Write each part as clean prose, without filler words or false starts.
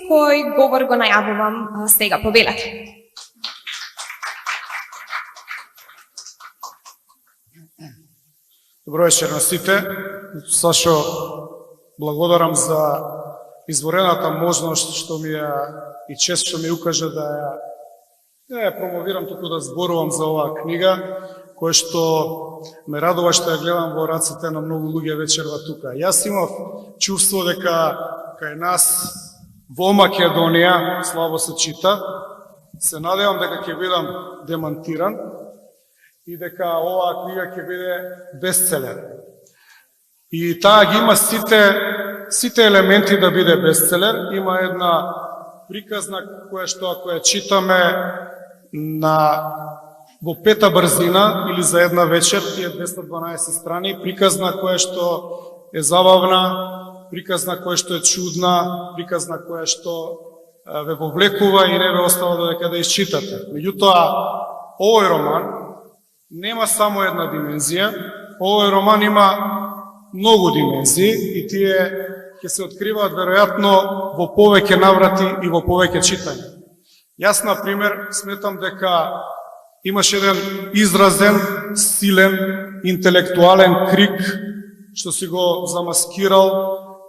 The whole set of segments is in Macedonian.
кој говор го најавувам сега по белата. Добро вечер на сите. Сашо, благодарам за изворената можност што ми ја и чест што ми укажа да ја промовирам, туку да зборувам за оваа книга, која што ме радува што ја гледам во раците на многу луѓе вечерва тука. Јас имав чувство дека кај нас во Македонија слабо се чита. Се надевам дека ќе бидам демантиран и дека оваа книга ќе биде бестселер. И таа ги има сите елементи да биде бестселер. Има една приказна која што ако ја читаме во пета брзина или за една вечер, тие 212 страни, приказна која што е забавна, приказна која што е чудна, приказна која што ве вовлекува и не ве остава додека да изчитате. Меѓутоа, овој роман нема само една димензија, овој роман има многу димензии и тие ќе се откриваат веројатно во повеќе наврати и во повеќе читања. Јас, на пример, сметам дека имаш еден изразен, силен, интелектуален крик, што си го замаскирал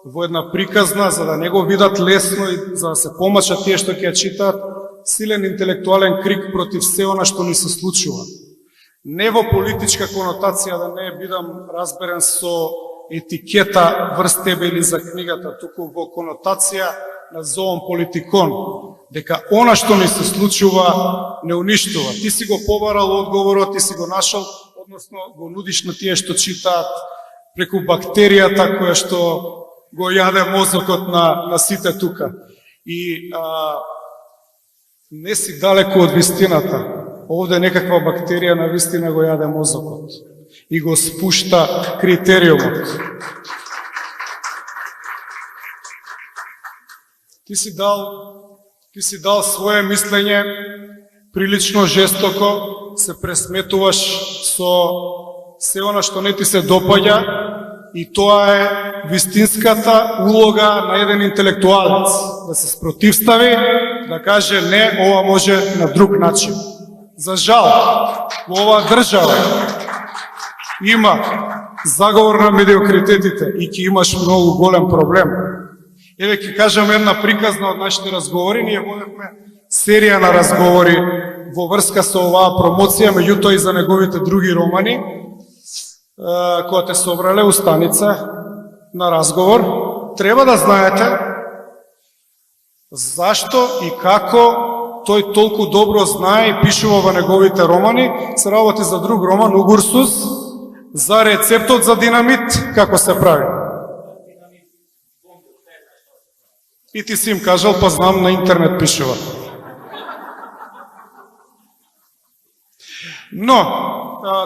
во една приказна, за да не го видат лесно и за да се помачат тие што ќе ја читаат, силен интелектуален крик против се она што ни се случува. Не во политичка конотација, да не бидам разберен со етикета врз тебе или за книгата, туку во конотација на зоон политикон, дека она што ни се случува не уништува. Ти си го побарал одговорот, ти си го нашол, односно го нудиш на тие што читаат преку бактеријата која што го јаде мозокот на сите тука. И не си далеко од вистината. Овде некаква бактерија на вистина го јаде мозокот и го спушта критериумот. Ти си дал свое мислење, прилично жестоко, се пресметуваш со се она што не ти се допаѓа и тоа е вистинската улога на еден интелектуалец, да се спротивстави, да каже не, ова може на друг начин. За жал, во оваа држава има заговор на медиокритетите и ќе имаш многу голем проблем. Еве ќе кажам една приказна од нашите разговори. Ние водевме серија на разговори во врска со оваа промоција, меѓутоа и за неговите други романи, кога те собрале у станица на разговор. Треба да знаете зашто и како тој толку добро знае и пишува во неговите романи. Се работи за друг роман, Угурсус, за рецептот за динамит, како се прави. И ти си им кажал, па знам, на интернет пишува. Но,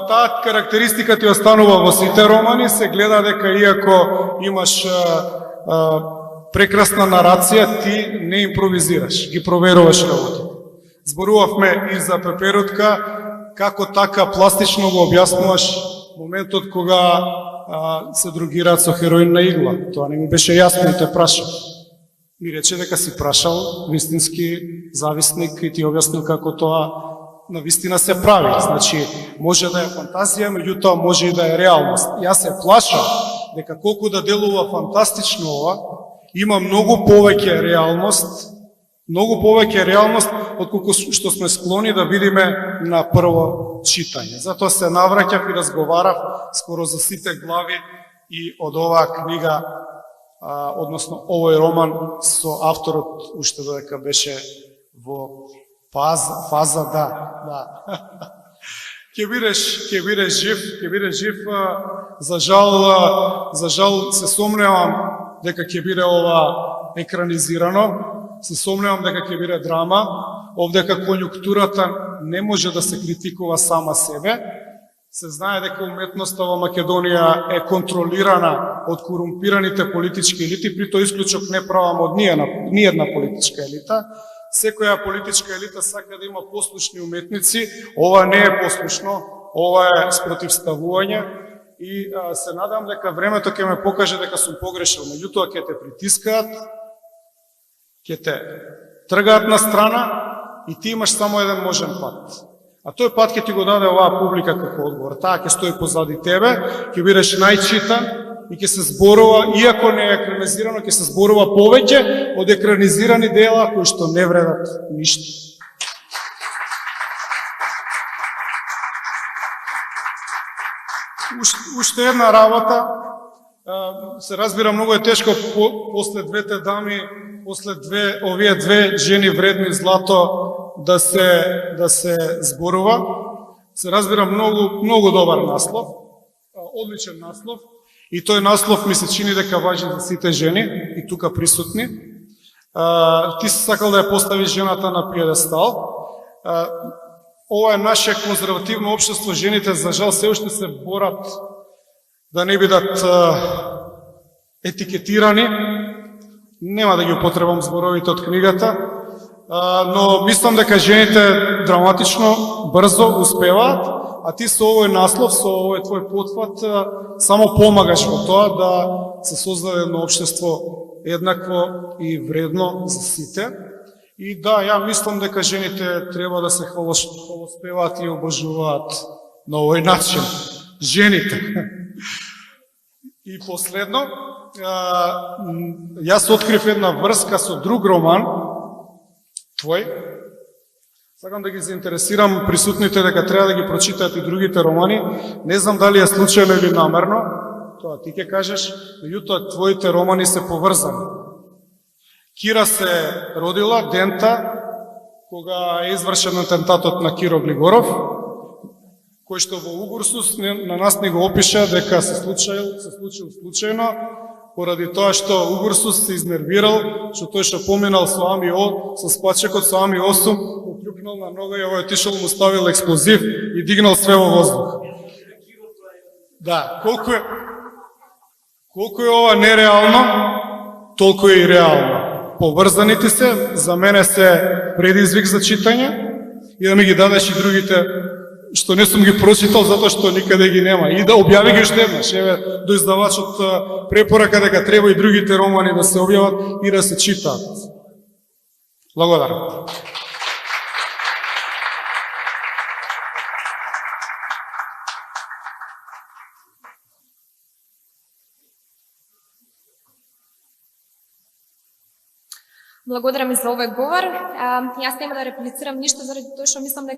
таа карактеристика ти останува во сите романи. Се гледа дека иако имаш прекрасна нарација, ти не импровизираш, ги проверуваш работи. Зборувавме и за Пеперутка, како така пластично го објаснуваш моментот кога се другираат со хероин на игла. Тоа не ми беше јасно и те прашав. Ми рече дека си прашал вистински зависник и ти објаснил како тоа на вистина се прави. Значи, може да е фантазија, меѓутоа може и да е реалност. Јас се плашам дека колку да делува фантастично ова, има многу повеќе реалност отколку што сме склони да видиме на прво читање. Затоа се навраќав и разговарав скоро за сите глави и од оваа книга, односно овој роман со авторот, уште додека беше во фаза, да. Ќе бидеш жив, за жал се сомневам дека ќе биде ова екранизирано, се сомневам дека ќе биде драма, овдека конјунктурата не може да се критикува сама себе. Се знае дека уметноста во Македонија е контролирана од корумпираните политички елити, при тој исклучок не правам од ни една политичка елита. Секоја политичка елита сака да има послушни уметници, ова не е послушно, ова е спротивставување и се надам дека времето ќе ме покаже дека сум погрешил. Меѓутоа ќе те притискаат, ќе те тргаат на страна и ти имаш само еден можен пат. А тој пат ќе ти го даде оваа публика како одговор. Таа ќе стои позади тебе, ќе бидеш најчитан и ќе се зборува, иако не е екранизирано, ќе се зборува повеќе од екранизирани дела кои што не вредат ништо. Уште една работа, се разбира, многу е тешко после двете дами, после овие две жени вредни злато да се зборува. Се разбира, многу добар наслов, одличен наслов, и тој наслов ми се чини дека важи за сите жени и тука присутни. Ти си сакал да ја поставиш жената на пиедестал. Ова е наше конзервативно општество, жените за жал се уште се борат да не бидат етикетирани. Нема да ги употребам зборовите од книгата, но мислам дека жените драматично, брзо успеваат, а ти со овој наслов, со овој твој потфат, само помагаш во тоа да се создаде едно општество еднакво и вредно за сите. И да, ја мислам дека жените треба да се хвалоспеваат и обожуваат на овој начин. Жените. И последно, јас открив една врска со друг роман, твој. Сакам да ги заинтересирам присутните дека треба да ги прочитаат и другите романи. Не знам дали е случајно или намерно, тоа ти ќе кажеш, меѓутоа твоите романи се поврзани. Кира се родила дента кога е извршен атентатот на Киро Глигоров, кој што во Угурсус на нас не го опиша дека се случил случајно, поради тоа што Угурсус се изнервирал, што тој што поминал со Ами-О, со спачекот со Ами-8, поклюкнал на нога и овој отишол му ставил експлозив и дигнал све во воздух. Да, колку е ова нереално, толку е и реално. Поврзаните се, за мене се предизвик за читање и да ми ги дадеш и другите што не сум ги прочитал затоа што никаде ги нема. И да објави ги уште еднаш. Еве, до издавачот препорака дека треба и другите романи да се објават и да се читаат. Благодарам. Благодарам и за овој говор. Јас нема да реплицирам ништо заради тоа што мислам дека